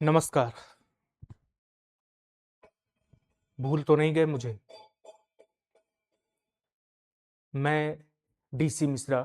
नमस्कार। भूल तो नहीं गए मुझे? मैं डीसी मिश्रा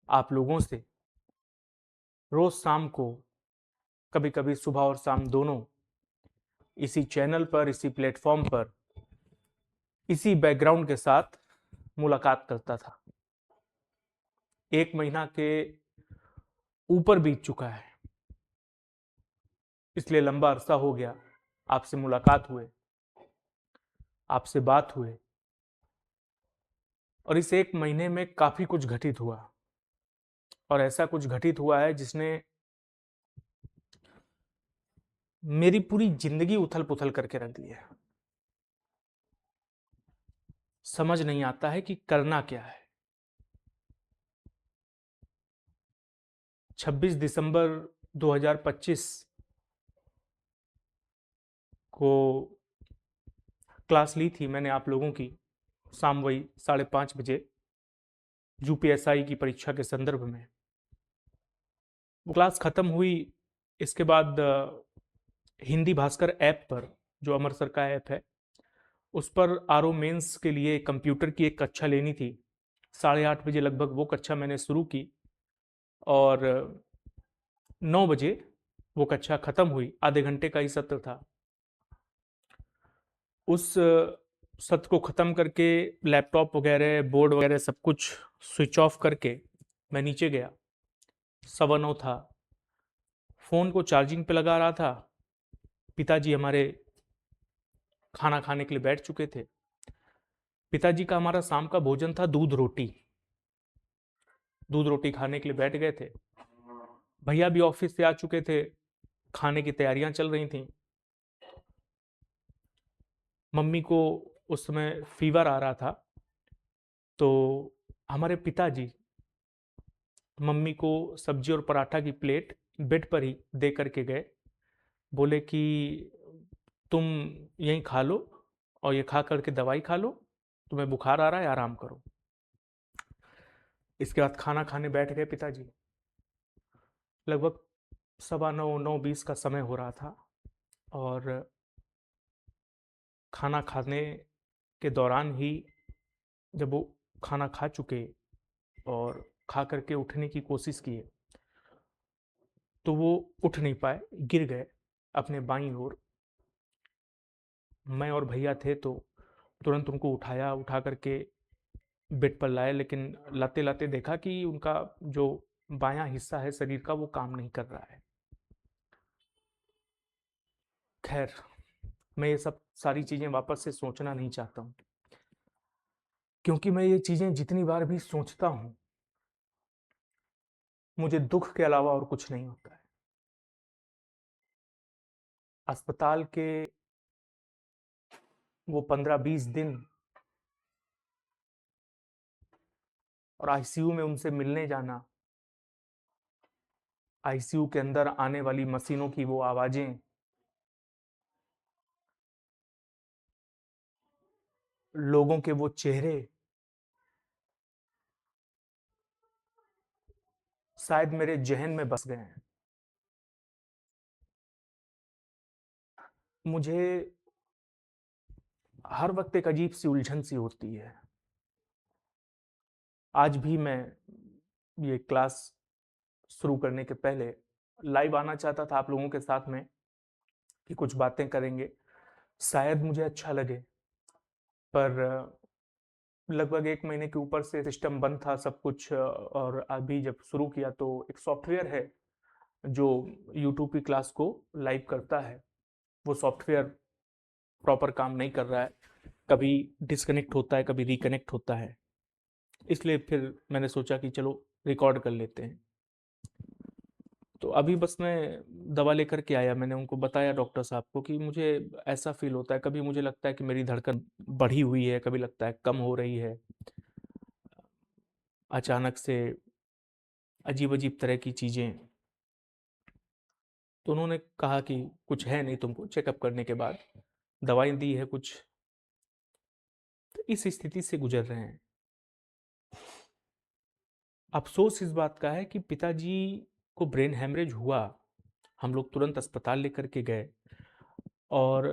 आप लोगों से रोज़ शाम को, कभी-कभी सुबह और शाम दोनों इसी चैनल पर, इसी प्लेटफ़ॉर्म पर, इसी बैकग्राउंड के साथ मुलाकात करता था। 1 महीना के ऊपर बीत चुका है, इसलिए लंबा अरसा हो गया आपसे मुलाकात हुए, आपसे बात हुए और इस 1 महीने में काफ़ी कुछ घटित हुआ और ऐसा कुछ घटित हुआ है जिसने मेरी पूरी ज़िंदगी उथल-पुथल करके रख दी है। समझ नहीं आता है कि करना क्या है। 26 दिसंबर 2025 को क्लास ली थी मैंने आप लोगों की, शाम वही 5:30 बजे यूपीएसआई की परीक्षा के संदर्भ में। वो क्लास खत्म हुई, इसके बाद हिंदी भास्कर ऐप पर, जो अमर सर का ऐप है, उस पर आरओ मेंस के लिए कंप्यूटर की एक कक्षा लेनी थी। 8:30 बजे लगभग वो कक्षा मैंने शुरू की और 9 बजे वो कक्षा खत्म हुई। आधे घंटे का ही सत्र था। उस सत्र को ख़त्म करके लैपटॉप वगैरह, बोर्ड वगैरह सब कुछ स्विच ऑफ करके मैं नीचे गया। 9:15 था। फ़ोन को चार्जिंग पे लगा रहा था। पिताजी हमारे खाना खाने के लिए बैठ चुके थे। पिताजी का हमारा शाम का भोजन था दूध रोटी। दूध रोटी खाने के लिए बैठ गए थे। भैया भी ऑफिस से आ चुके थे। खाने की तैयारियां चल रही थीं। मम्मी को उस समय फीवर आ रहा था, तो हमारे पिताजी मम्मी को सब्जी और पराठा की प्लेट बेड पर ही दे करके गए। बोले कि तुम यहीं खा लो और ये खा करके दवाई खा लो, तुम्हें बुखार आ रहा है, आराम करो। इसके बाद खाना खाने बैठ गए पिताजी। लगभग 9:15 9:20 का समय हो रहा था और खाना खाने के दौरान ही जब वो खाना खा चुके और खा करके उठने की कोशिश किए, तो वो उठ नहीं पाए, गिर गए अपने बाईं ओर। मैं और भैया थे तो तुरंत उनको उठाया, उठा करके बेड पर लाए, लेकिन लाते-लाते देखा कि उनका जो बायाँ हिस्सा है शरीर का वो काम नहीं कर रहा है। खैर, मैं ये सब सारी चीज़ें वापस से सोचना नहीं चाहता हूँ, क्योंकि मैं ये चीज़ें जितनी बार भी सोचता हूँ, मुझे दुःख के अलावा और कुछ नहीं होता है। अस्पताल के वो 15-20 दिन और आईसीयू में उनसे मिलने जाना, आईसीयू के अंदर आने वाली मशीनों की वो आवाज़ें, लोगों के वो चेहरे, शायद मेरे ज़हन में बस गए हैं। मुझे हर वक़्त एक अजीब-सी उलझन-सी होती है। आज भी मैं ये क्लास शुरू करने के पहले लाइव आना चाहता था आप लोगों के साथ में कि कुछ बातें करेंगे। शायद मुझे अच्छा लगे, पर लगभग 1 महीने के ऊपर से सिस्टम बंद था सब कुछ और अभी जब शुरू किया तो एक सॉफ्टवेयर है जो यूट्यूब की क्लास को लाइव करता है। वो सॉफ्टवेयर प्रॉपर काम नहीं कर रहा है। कभी डिस्कनेक्ट होता है, कभी रिकनेक्ट होता है। इसलिए फिर मैंने सोचा कि चलो रिकॉर्ड कर लेते हैं। तो अभी बस मैं दवा लेकर के आया, मैंने उनको बताया डॉक्टर साहब को कि मुझे ऐसा फ़ील होता है, कभी मुझे लगता है कि मेरी धड़कन बढ़ी हुई है, कभी लगता है कम हो रही है। अचानक से अजीब-अजीब तरह की चीज़ें। तो उन्होंने कहा कि कुछ है नहीं तुमको, चेकअप करने के बाद दवाई दी है कुछ। तो इस स्थिति से गुज़र रहे हैं। अफ़सोस इस बात का है कि पिताजी को ब्रेन हैमरेज हुआ हम लोग तुरंत अस्पताल लेकर के गए और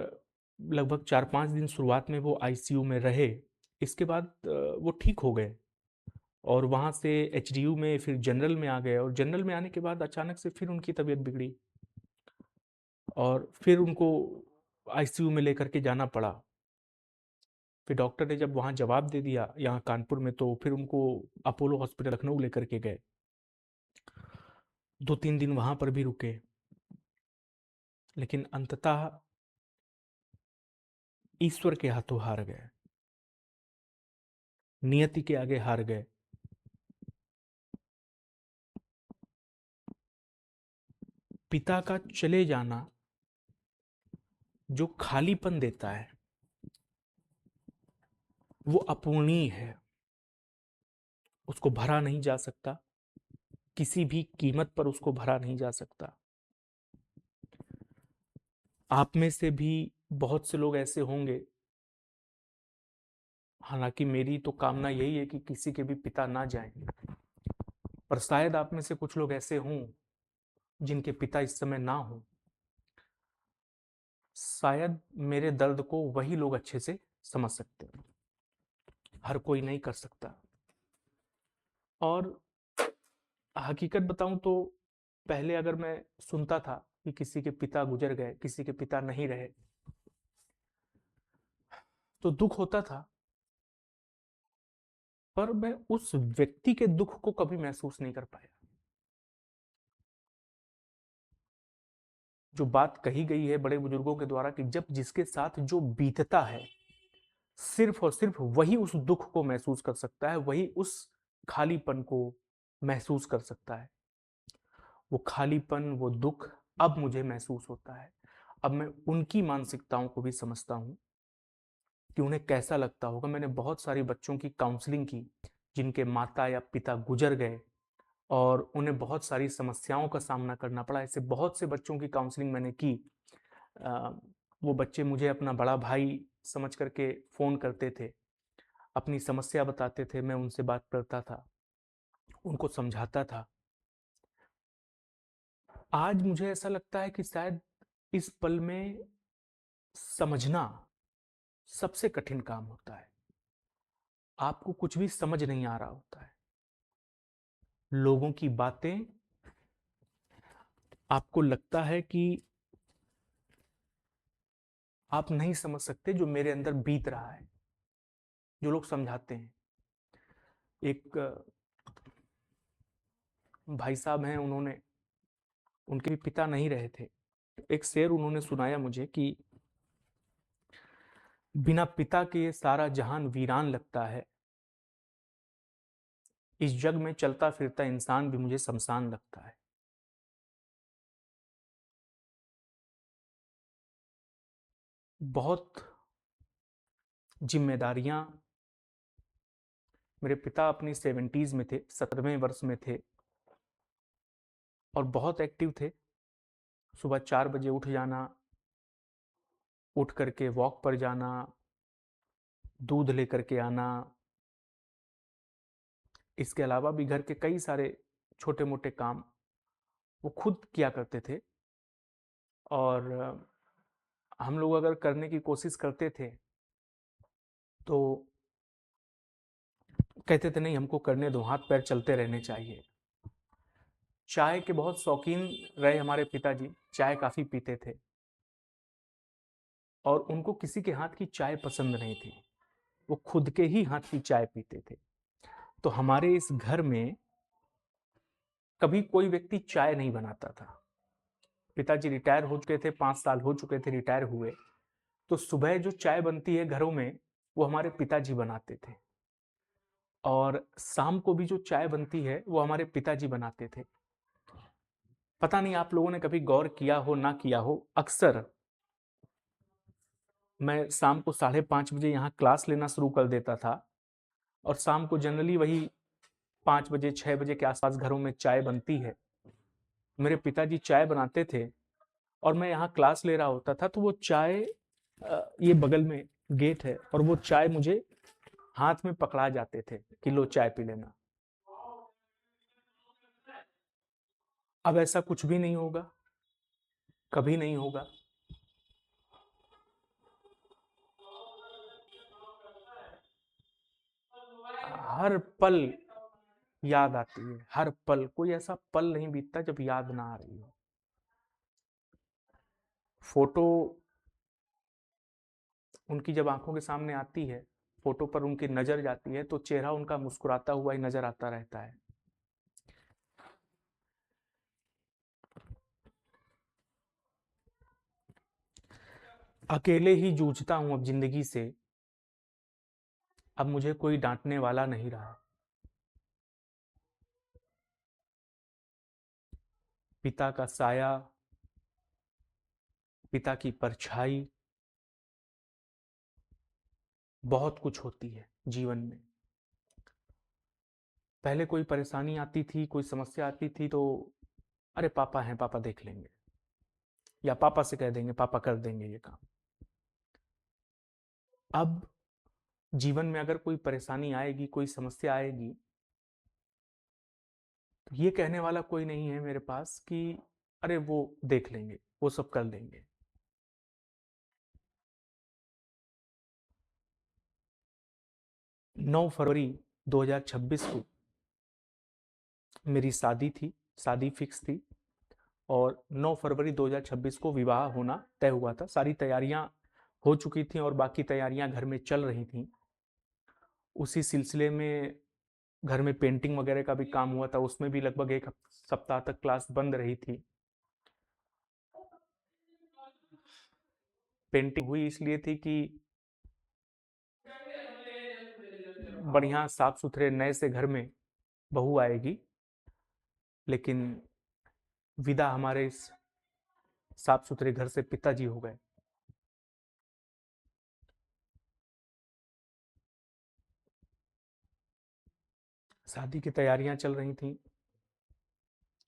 लगभग 4-5 दिन शुरुआत में वो आईसीयू में रहे। इसके बाद वो ठीक हो गए और वहाँ से एचडीयू में फिर जनरल में आ गए और जनरल में आने के बाद अचानक से फिर उनकी तबीयत बिगड़ी और फिर उनको आईसीयू में लेकर के जाना पड़ा। फिर डॉक्टर ने जब वहाँ जवाब दे दिया यहाँ कानपुर में, तो फिर उनको अपोलो हॉस्पिटल लखनऊ लेकर के गए। 2-3 दिन वहाँ पर भी रुके, लेकिन अंततः ईश्वर के हाथों हार गए, नियति के आगे हार गए। पिता का चले जाना जो खालीपन देता है वो अपूर्णीय है, उसको भरा नहीं जा सकता, किसी भी कीमत पर उसको भरा नहीं जा सकता। आप में से भी बहुत से लोग ऐसे होंगे, हालांकि मेरी तो कामना यही है कि किसी के भी पिता ना जाएं, पर शायद आप में से कुछ लोग ऐसे हों जिनके पिता इस समय ना हो। शायद मेरे दर्द को वही लोग अच्छे से समझ सकते हैं, हर कोई नहीं कर सकता। और हकीकत बताऊं तो पहले अगर मैं सुनता था कि किसी के पिता गुजर गए, किसी के पिता नहीं रहे, तो दुख होता था, पर मैं उस व्यक्ति के दुख को कभी महसूस नहीं कर पाया। जो बात कही गई है बड़े बुजुर्गों के द्वारा कि जब जिसके साथ जो बीतता है, सिर्फ और सिर्फ वही उस दुख को महसूस कर सकता है, वही उस खालीपन को महसूस कर सकता है। वो खालीपन, वो दुख अब मुझे महसूस होता है। अब मैं उनकी मानसिकताओं को भी समझता हूं कि उन्हें कैसा लगता होगा। मैंने बहुत सारी बच्चों की काउंसलिंग की जिनके माता या पिता गुजर गए और उन्हें बहुत सारी समस्याओं का सामना करना पड़ा। ऐसे बहुत से बच्चों की काउंसलिंग मैंने की। वो बच्चे मुझे अपना बड़ा भाई समझ करके फ़ोन करते थे, अपनी समस्या बताते थे, मैं उनसे बात करता था, उनको समझाता था। आज मुझे ऐसा लगता है कि शायद इस पल में समझना सबसे कठिन काम होता है। आपको कुछ भी समझ नहीं आ रहा होता है, लोगों की बातें आपको लगता है कि आप नहीं समझ सकते जो मेरे अंदर बीत रहा है, जो लोग समझाते हैं। एक भाई साहब हैं, उनके भी पिता नहीं रहे थे। एक शेर उन्होंने सुनाया मुझे कि बिना पिता के ये सारा जहान वीरान लगता है, इस जग में चलता फिरता इंसान भी मुझे शमशान लगता है। बहुत जिम्मेदारियां, मेरे पिता अपनी 70s में थे, 17वें वर्ष में थे और बहुत एक्टिव थे। सुबह 4 बजे उठ जाना, उठ करके वॉक पर जाना, दूध लेकर के आना, इसके अलावा भी घर के कई सारे छोटे मोटे काम वो खुद किया करते थे। और हम लोग अगर करने की कोशिश करते थे तो कहते थे नहीं, हमको करने दो, हाथ पैर चलते रहने चाहिए। चाय के बहुत शौकीन रहे हमारे पिताजी, चाय काफी पीते थे और उनको किसी के हाथ की चाय पसंद नहीं थी, वो खुद के ही हाथ की चाय पीते थे। तो हमारे इस घर में कभी कोई व्यक्ति चाय नहीं बनाता था। पिताजी रिटायर हो चुके थे, 5 साल हो चुके थे रिटायर हुए। तो सुबह जो चाय बनती है घरों में, वो हमारे पिताजी बनाते थे और शाम को भी जो चाय बनती है वो हमारे पिताजी बनाते थे। पता नहीं आप लोगों ने कभी गौर किया हो ना किया हो, अक्सर मैं शाम को 5:30 बजे यहाँ क्लास लेना शुरू कर देता था और शाम को जनरली वही 5 बजे 6 बजे के आसपास घरों में चाय बनती है। मेरे पिताजी चाय बनाते थे और मैं यहाँ क्लास ले रहा होता था, तो वो चाय, ये बगल में गेट है और वो चाय मुझे हाथ में पकड़ा जाते थे कि लो चाय पी लेना। अब ऐसा कुछ भी नहीं होगा। कभी नहीं होगा। हर पल याद आती है, हर पल, कोई ऐसा पल नहीं बीतता जब याद ना आ रही हो। फोटो उनकी जब आंखों के सामने आती है, फोटो पर उनकी नजर जाती है, तो चेहरा उनका मुस्कुराता हुआ ही नजर आता रहता है। अकेले ही जूझता हूं अब जिंदगी से, अब मुझे कोई डांटने वाला नहीं रहा। पिता का साया, पिता की परछाई, बहुत कुछ होती है जीवन में। पहले कोई परेशानी आती थी, कोई समस्या आती थी, तो अरे पापा हैं, पापा देख लेंगे, या पापा से कह देंगे, पापा कर देंगे ये काम। अब जीवन में अगर कोई परेशानी आएगी, कोई समस्या आएगी, तो ये कहने वाला कोई नहीं है मेरे पास कि अरे वो देख लेंगे, वो सब कर लेंगे। 9 फरवरी 2026 को मेरी शादी थी, शादी फिक्स थी, और 9 फरवरी 2026 को विवाह होना तय हुआ था। सारी तैयारियां हो चुकी थी और बाकी तैयारियां घर में चल रही थी। उसी सिलसिले में घर में पेंटिंग वगैरह का भी काम हुआ था, उसमें भी लगभग एक सप्ताह तक क्लास बंद रही थी। पेंटिंग हुई इसलिए थी कि बढ़िया साफ सुथरे नए से घर में बहू आएगी, लेकिन विदा हमारे इस साफ सुथरे घर से पिताजी हो गए। शादी की तैयारियां चल रही थी,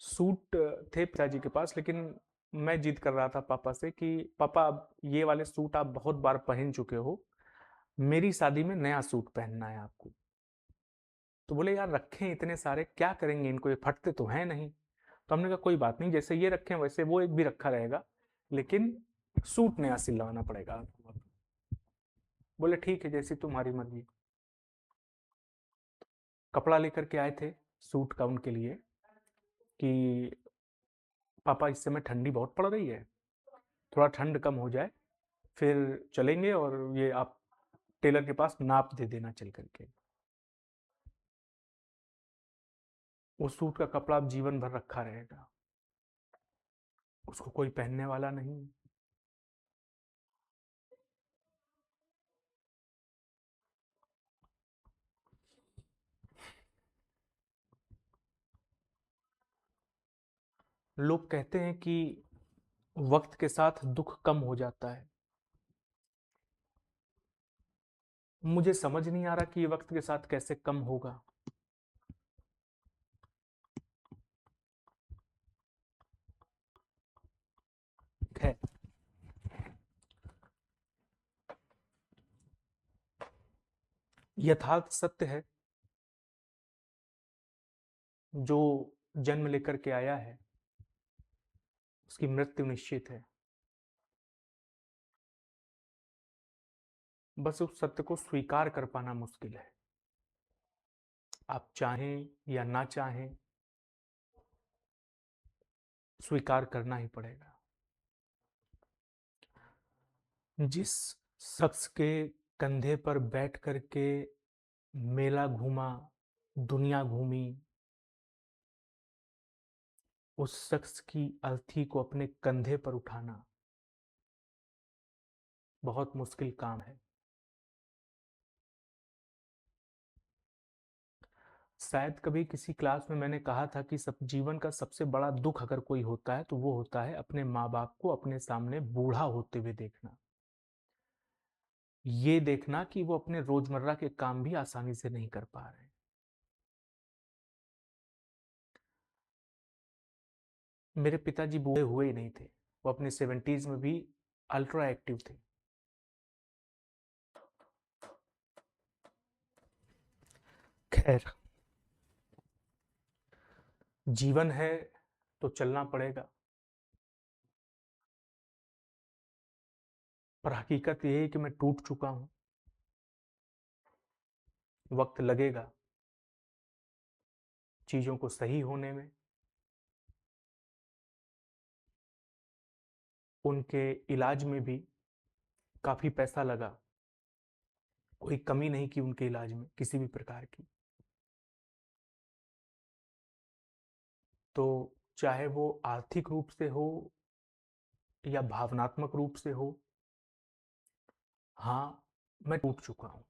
सूट थे पिताजी के पास, लेकिन मैं जिद कर रहा था पापा से कि पापा अब ये वाले सूट आप बहुत बार पहन चुके हो, मेरी शादी में नया सूट पहनना है आपको। तो बोले यार रखें इतने सारे, क्या करेंगे इनको, ये फटते तो हैं नहीं। तो हमने कहा कोई बात नहीं, जैसे ये रखें वैसे वो एक भी रखा रहेगा, लेकिन सूट नया सिलवाना पड़ेगा आपको। बोले ठीक है, जैसी तुम्हारी मर्जी। कपड़ा लेकर के आए थे सूट का उनके लिए कि पापा इस समय ठंडी बहुत पड़ रही है, थोड़ा ठंड कम हो जाए फिर चलेंगे, और ये आप टेलर के पास नाप दे देना चल करके। उस सूट का कपड़ा अब जीवन भर रखा रहेगा, उसको कोई पहनने वाला नहीं। लोग कहते हैं कि वक्त के साथ दुख कम हो जाता है, मुझे समझ नहीं आ रहा कि ये वक्त के साथ कैसे कम होगा। है यथार्थ सत्य है, जो जन्म लेकर के आया है उसकी मृत्यु निश्चित है। बस उस सत्य को स्वीकार कर पाना मुश्किल है। आप चाहें या ना चाहें, स्वीकार करना ही पड़ेगा। जिस शख्स के कंधे पर बैठ करके मेला घूमा, दुनिया घूमी, उस शख्स की अर्थी को अपने कंधे पर उठाना बहुत मुश्किल काम है। शायद कभी किसी क्लास में मैंने कहा था कि सब जीवन का सबसे बड़ा दुख अगर कोई होता है तो वो होता है अपने माँ बाप को अपने सामने बूढ़ा होते हुए देखना। ये देखना कि वो अपने रोजमर्रा के काम भी आसानी से नहीं कर पा रहे। मेरे पिताजी बूढ़े हुए ही नहीं थे, वो अपने 70s में भी अल्ट्रा एक्टिव थे। खैर, जीवन है तो चलना पड़ेगा। पर हकीकत ये है कि मैं टूट चुका हूं। वक्त लगेगा चीजों को सही होने में। उनके इलाज में भी काफी पैसा लगा। कोई कमी नहीं की उनके इलाज में किसी भी प्रकार की। तो चाहे वो आर्थिक रूप से हो या भावनात्मक रूप से हो, हाँ, मैं टूट चुका हूं,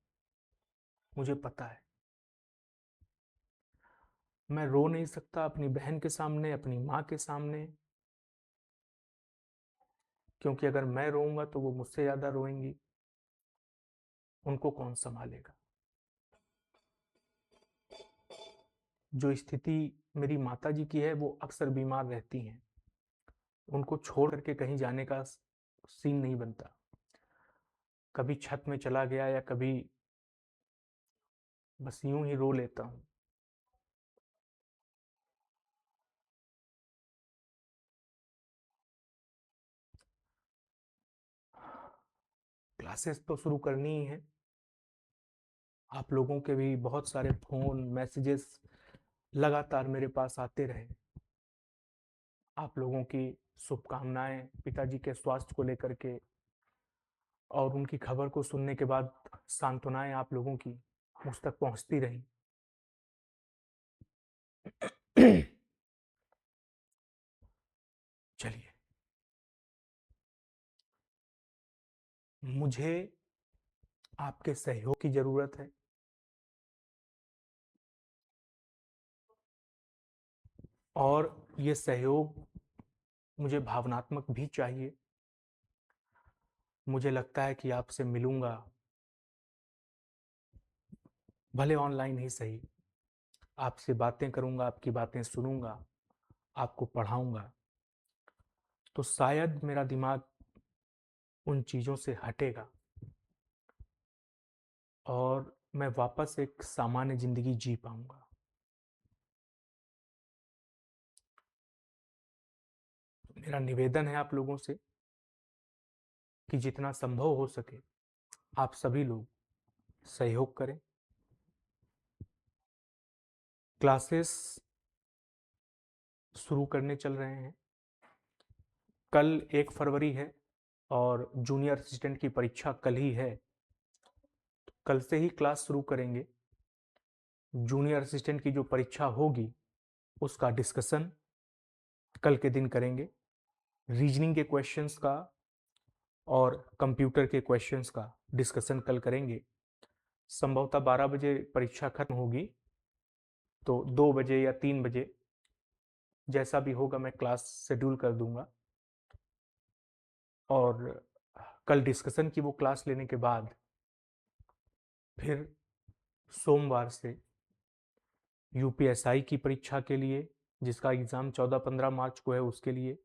मुझे पता है। मैं रो नहीं सकता अपनी बहन के सामने, अपनी माँ के सामने, क्योंकि अगर मैं रोऊंगा तो वो मुझसे ज्यादा रोएंगी। उनको कौन संभालेगा? जो स्थिति मेरी माताजी की है, वो अक्सर बीमार रहती हैं। उनको छोड़ करके कहीं जाने का सीन नहीं बनता। कभी छत में चला गया या कभी बस यूं ही रो लेता हूं। क्लासेस तो शुरू करनी ही है। आप लोगों के भी बहुत सारे फोन मैसेजेस लगातार मेरे पास आते रहे। आप लोगों की शुभकामनाएं पिताजी के स्वास्थ्य को लेकर के, और उनकी खबर को सुनने के बाद सांत्वनाएं आप लोगों की मुझ तक पहुंचती रही। चलिए, मुझे आपके सहयोग की जरूरत है। और ये सहयोग मुझे भावनात्मक भी चाहिए। मुझे लगता है कि आपसे मिलूंगा, भले ऑनलाइन ही सही, आपसे बातें करूंगा, आपकी बातें सुनूंगा, आपको पढ़ाऊंगा, तो शायद मेरा दिमाग उन चीजों से हटेगा और मैं वापस एक सामान्य जिंदगी जी पाऊंगा। मेरा निवेदन है आप लोगों से कि जितना संभव हो सके आप सभी लोग सहयोग करें। क्लासेस शुरू करने चल रहे हैं। कल 1 फरवरी है और जूनियर असिस्टेंट की परीक्षा कल ही है। कल से ही क्लास शुरू करेंगे। जूनियर असिस्टेंट की जो परीक्षा होगी उसका डिस्कशन कल के दिन करेंगे। रीजनिंग के क्वेश्चंस का और कंप्यूटर के क्वेश्चंस का डिस्कशन कल करेंगे। संभवतः 12 बजे परीक्षा खत्म होगी, तो 2 बजे या 3 बजे जैसा भी होगा मैं क्लास शेड्यूल कर दूंगा। और कल डिस्कशन की वो क्लास लेने के बाद फिर सोमवार से यूपीएसआई की परीक्षा के लिए, जिसका एग्ज़ाम 14-15 मार्च को है, उसके लिए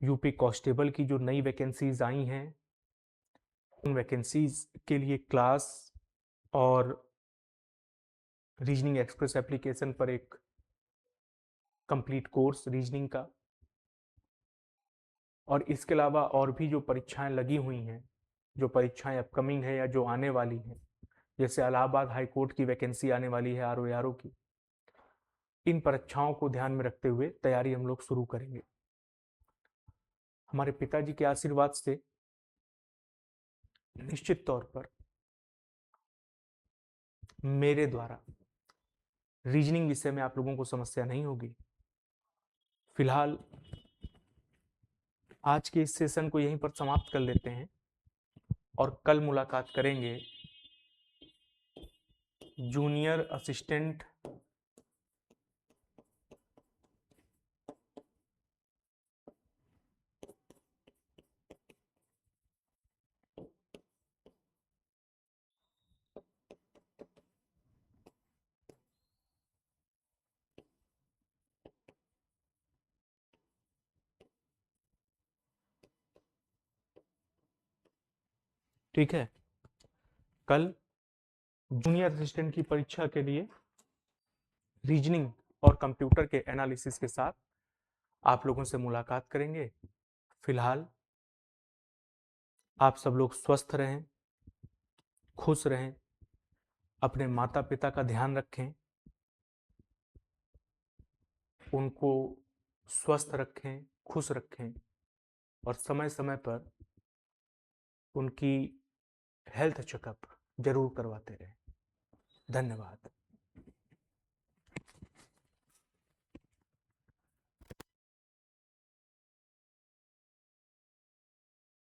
यूपी कांस्टेबल की जो नई वैकेंसीज आई हैं उन वैकेंसीज के लिए क्लास, और रीजनिंग एक्सप्रेस एप्लीकेशन पर एक कंप्लीट कोर्स रीजनिंग का। और इसके अलावा और भी जो परीक्षाएं लगी हुई हैं, जो परीक्षाएं अपकमिंग है या जो आने वाली हैं, जैसे इलाहाबाद हाई कोर्ट की वैकेंसी आने वाली है आरओ की, इन परीक्षाओं को ध्यान में रखते हुए तैयारी हम लोग शुरू करेंगे। हमारे पिताजी के आशीर्वाद से निश्चित तौर पर मेरे द्वारा रीजनिंग विषय में आप लोगों को समस्या नहीं होगी। फिलहाल आज के इस सेशन को यहीं पर समाप्त कर लेते हैं और कल मुलाकात करेंगे जूनियर असिस्टेंट ठीक है, कल जूनियर असिस्टेंट की परीक्षा के लिए रीजनिंग और कंप्यूटर के एनालिसिस के साथ आप लोगों से मुलाकात करेंगे। फिलहाल आप सब लोग स्वस्थ रहें, खुश रहें, अपने माता-पिता का ध्यान रखें, उनको स्वस्थ रखें, खुश रखें और समय-समय पर उनकी हेल्थ चेकअप ज़रूर करवाते रहें। धन्यवाद।